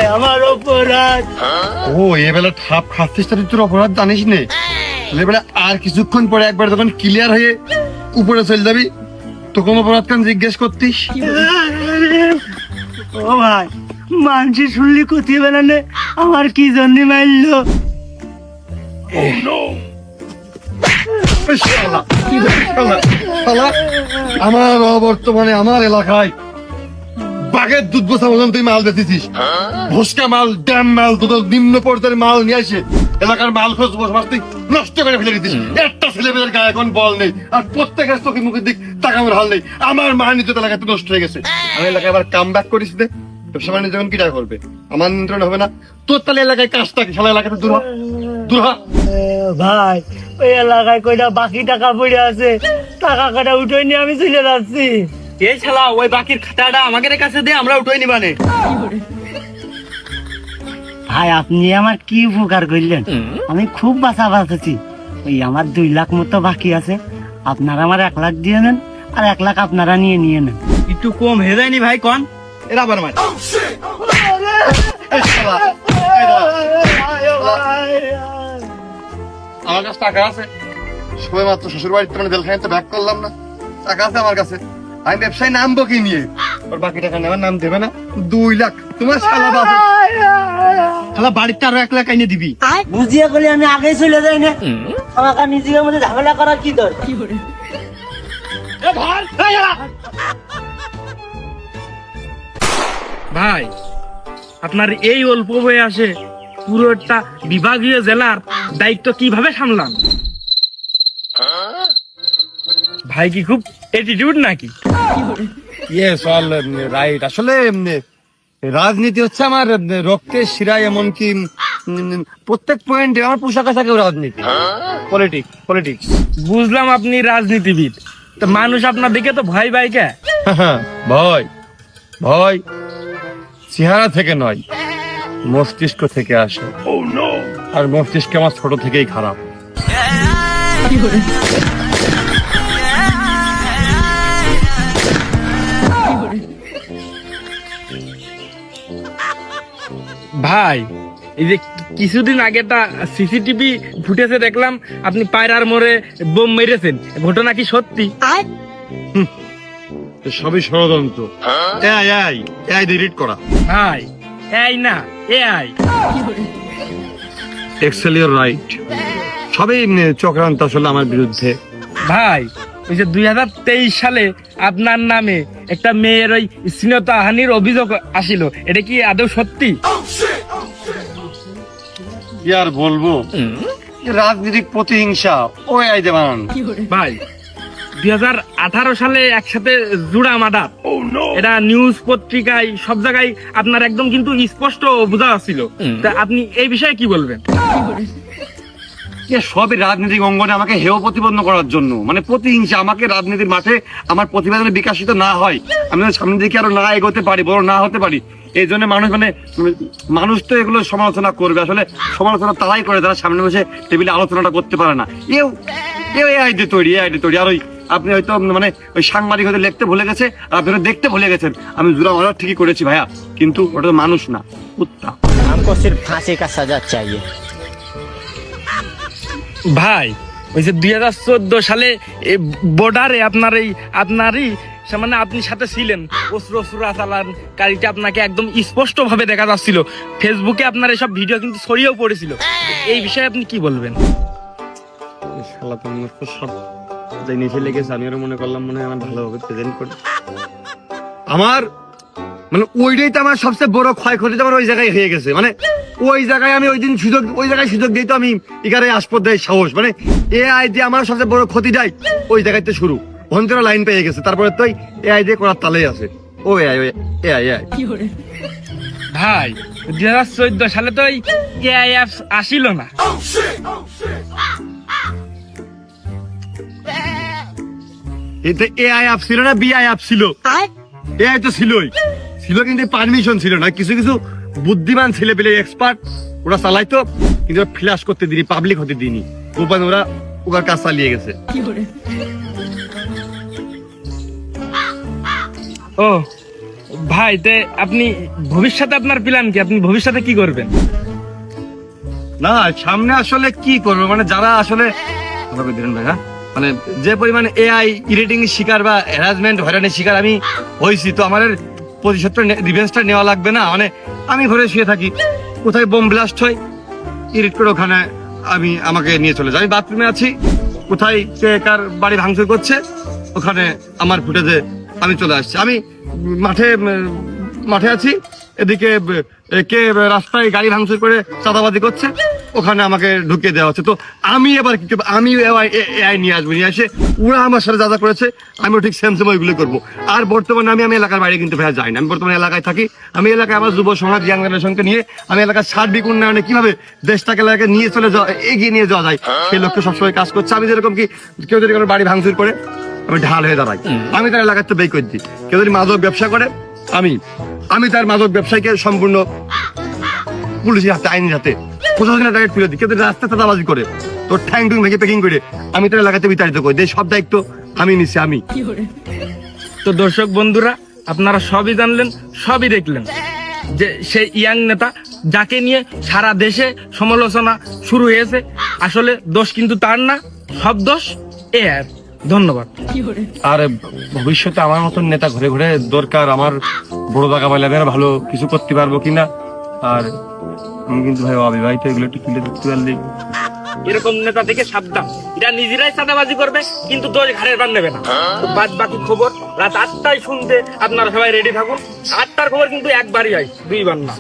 ভাই আমার অপরাধ। ও এবেলা ঠাপ খাচ্ছিস তুই, তোর অপরাধ জানিস নে। এবেলা আর কিছুক্ষণ পরে একবার যখন ক্লিয়ার হয়ে উপরে চলে যাবি, তো কোন অপরাধ কেন জিজ্ঞেস করতিস? ও ভাই, মানসি শুনলি কোথায় বেলানে আমার কি জন্য মারলো? আমার বর্তমানে আমার এলাকায় বাঘের দুধ বসা মতন তুই মাল বেঁচেছিস, ভুসকা মাল, ড্যাম মাল, তোদের নিম্ন পর্যায়ের মাল নিয়ে আসে এলাকার মাল খোঁজ বসবাস তুই নষ্ট করে ফেলে দিতিস। একটা ছেলেমেয়েদের গায়ে এখন বল নেই, আর প্রত্যেকের চোখে মুখের দিক তাকানোর হাল নেই। আমার মানিত এলাকাতে নষ্ট হয়ে গেছে। আমি এলাকায় আবার কাম ব্যাক করিস দে, ব্যবসা বাণিজ্য যখন কিটা করবে, আমার নিয়ন্ত্রণ হবে না। তোর তাহলে এলাকায় কাজটা কি? সালা এলাকাতে দূর হ, দূর হ। ভাই ওই এলাকায় কয়টা বাকি টাকা পড়ে আছে, টাকা কাটা উঠে নিয়ে আমি চলে যাচ্ছি। এই শালা ওই বাকির খাতাটা আমাদের কাছে দে, আমরা উঠোই নিবানে। ভাই আপনি আমার কি উপকার করলেন, আমি খুব বাঁচা বাঁচাচ্ছি। ওই আমার 2 লাখ মতো বাকি আছে, আপনারা আমার 1 লাখ দিয়ে নেন, আর 1 লাখ আপনারা নিয়ে নেন। একটু কম হয়ে যায়নি ভাই? কন এরা আবার মার। এই শালা, এই দাঁড়া। আমার কাছে টাকা আছে, সবে মাত্র শ্বশুর বাড়িতে মানে জেলখানাতে ব্যাক করলাম না, টাকা আছে আমার কাছে। আমি ব্যবসায় নামবো কি নিয়ে? ওর বাকি টাকা নেওয়ার নাম দেবে না। 2 লাখ তোমার শালা বাবা, শালা বাড়িতে আরো 1 লাখ এনে দিবি। বুঝিয়ে গেলে আমি আগেই চলে যাই না, আমাকে নিজের মধ্যে ঝামেলা করার কি দরকার? ভাই আপনার এই অল্প বয়সে পুরোটা বিভাগীয় জেলার দায়িত্ব কিভাবে সামলান? ভাই কি খুব অ্যাটিটিউড নাকি? Yes all right. আসলে রাজনীতি হচ্ছে আমার রক্তের শিরায়, এমনকি প্রত্যেক পয়েন্টে আমার পোশাক আশাকেও রাজনীতি, পলিটিক্স। বুঝলাম আপনি রাজনীতিবিদ, তো মানুষ আপনার দিকে তো ভয় পায় কে? ভয় ভয় চেহারা থেকে নয়, মস্তিষ্ক থেকে আসে। আর মস্তিষ্ক আমার ছোট থেকেই খারাপ। ভাই এই যে কিছুদিন আগে একটা সিসিটিভি ফুটেজে দেখলাম আপনি পায়রার মোড়ে বোম মেরেছেন, ঘটনা কি সত্যি? সবই ষড়যন্ত্র। এআই ডিলিট করা। ভাই এই না এআই। এক্সেল ইউর রাইট, সবই চক্রান্ত আসলে আমার বিরুদ্ধে। ভাই ওই যে 2023 সালে আপনার নামে একটা মেয়ের ওই শ্লীলতাহানির অভিযোগ আসিল, এটা কি আদৌ সত্যি? কি আর বলবো, রাজনৈতিক প্রতিহিংসা ও এআই দিয়ে বানানো। ভাই 2018 সালে একসাথে জুড়া মাদার, এটা নিউজ পত্রিকায় সব জায়গায় আপনার একদম কিন্তু স্পষ্ট বোঝা যাচ্ছিল। তা আপনি এই বিষয়ে কি বলবেন? সবই রাজনৈতিক অঙ্গনে আমাকে হেয় প্রতিপন্ন করার জন্য, মানে প্রতিহিংসা। আমাকে রাজনীতির মাঠে আমার প্রতিবেদনে বিকাশিত না হয়, আমি সামনের দিকে আরো না এগোতে পারি, বড় না হতে পারি, এই জন্য মানুষ তো এগুলো সমালোচনা করবে। আসলে সমালোচনা তারাই করে যারা সামনে বসে টেবিলে আলোচনাটা করতে পারে না। এআই দিয়ে তৈরি। আর ওই আপনি হয়তো মানে ওই সাংবাদিক হয়তো লিখতে ভুলে গেছে, আর আপনি দেখতে ভুলে গেছেন। আমি জুরা মারা ঠিকই করেছি ভাইয়া, কিন্তু ওটা তো মানুষ না, কুত্তা। हमको सिर्फ फांसी का सजा चाहिए। ভাই ওই যে 2014 সালে বর্ডারে আপনারই মানে আপনি সাথে ছিলেন, অস্ত্র চালানকারীটা আপনাকে একদম স্পষ্ট ভাবে দেখা যাচ্ছিল। ফেসবুকে আপনার এসব ভিডিও কিন্তু ছড়িয়েও পড়েছিল, এই বিষয়ে আপনি কি বলবেন? আমি আরো মনে করলাম মনে হয় আমার ভালোভাবে প্রেজেন্ট করি। আমার মানে ওইটাই তো আমার সবচেয়ে বড় ক্ষয়ক্ষতি, আমার ওই জায়গায় হয়ে গেছে। মানে ওই জায়গায় আমি ওই জায়গায় সুযোগ দিই তো আমি এখানে আসপদ দেয় সাহস। মানে এআই দিয়ে আমার সবচেয়ে বড় ক্ষতিটাই ওই জায়গাতে শুরু। ভয়ঙ্কর লাইন পেয়ে গেছে, তারপরে তো এআই দিয়ে করার তালেই আছে। ও এআই ভাই 2014 সালে তো এআই অ্যাপস আসিল না। এতে এআই অ্যাপ ছিল না, বিআই অ্যাপ ছিল। এআই তো ছিল, কিন্তু পারমিশন ছিল না। কিছু কিছু বুদ্ধিমান ছেলে পেলে এক্সপার্ট ওরা চালাইতো, কিন্তু ফ্ল্যাশ করতে দিনি, পাবলিক হতে দিনি। ওরা ওর কাজ চালিয়ে গেছে। ও ভাই তে আপনি ভবিষ্যতে আপনার প্ল্যান কি? আপনি ভবিষ্যতে কি করবেন? না সামনে আসলে কি করবো, মানে যারা আসলে ভাবে দিলেন ভাই, হ্যাঁ? মানে যে পরিমাণে এআই ইরিটিং শিকার বা হ্যারাসমেন্ট হয়রানির শিকার আমি হয়েছি, তো আমার প্রতিশোধটা রিভেঞ্জটা নেওয়া লাগবে না। মানে আমি ঘরে শুয়ে থাকি, কোথায় বোম ব্লাস্ট হয় ইরিট করে ওখানে আমাকে নিয়ে চলে যায়। আমি বাথরুমে আছি, কোথায় কে কার বাড়ি ভাঙচুর করছে, ওখানে আমার ফুটেজে আমি চলে আসছি। আমি মাঠে আছি, এদিকে কে রাস্তায় গাড়ি ভাঙচুর করে চাঁদাবাজি করছে, ওখানে আমাকে ঢুকিয়ে দেওয়া হচ্ছে। তো আমি এবার কি করবো? আমি এআই নিয়ে আসবো, নিয়ে এসে ওরা আমার সাথে যা যা করেছে আমিও ঠিক সেম ওইগুলো করবো। আর বর্তমানে আমি এলাকার বাইরে কিন্তু ভাইয়া যাই না, আমি বর্তমানে এলাকায় থাকি। আমি এলাকায় আমার যুব সমাজ ইয়াং জেনারেশনকে নিয়ে আমি এলাকার সার্বিক উন্নয়নে কিভাবে দেশটাকে এলাকায় নিয়ে চলে যাওয়া, এগিয়ে নিয়ে যাওয়া যায় সেই লক্ষ্যে সবসময় কাজ করছে। আমি যেরকম কি কেউ যদি কোনো বাড়ি ভাঙচুর করে আমি ঢাল হয়ে দাঁড়াই, আমি তার এলাকার তো বের করে দিই। কেউ যদি মাদক ব্যবসা করে আমি তার মাদক ব্যবসায়ীকে সম্পূর্ণ পুলিশের হাতে, আইনের হাতে, প্রশাসনের টার্গেট ফিরে দিই। কেউ যদি রাস্তায় চাঁদাবাজি করে তোর ঠ্যাং টুং ভেঙে প্যাকিং করে আমি তার এলাকাতে বিতাড়িত করি, সব দায়িত্ব আমি নিচ্ছি আমি। তো দর্শক বন্ধুরা, আপনারা সবই জানলেন, সবই দেখলেন যে সেই ইয়াং নেতা যাকে নিয়ে সারা দেশে সমালোচনা শুরু হয়েছে, আসলে দোষ কিন্তু তার না, সব দোষ এর। ধন্যবাদ। আর ভবিষ্যতে আমার মতন নেতা ঘুরে ঘুরে দরকার, আমার বড় টাকা পাইলে আমি আর ভালো কিছু করতে পারবো কিনা। আর আমি কিন্তু ভাই অবিবাহিত, এগুলো একটু তুলে ধরতে পারলে। এরকম নেতা থেকে সাবধান, এরা নিজেরাই চাঁদাবাজি করবে কিন্তু দোষ ঘাড়ের বান নেবে না। তো বাদ বাকি খবর রাত 8টায় শুনতে আপনারা সবাই রেডি থাকুন। 8টার খবর কিন্তু একবারই হয়, দুইবার না।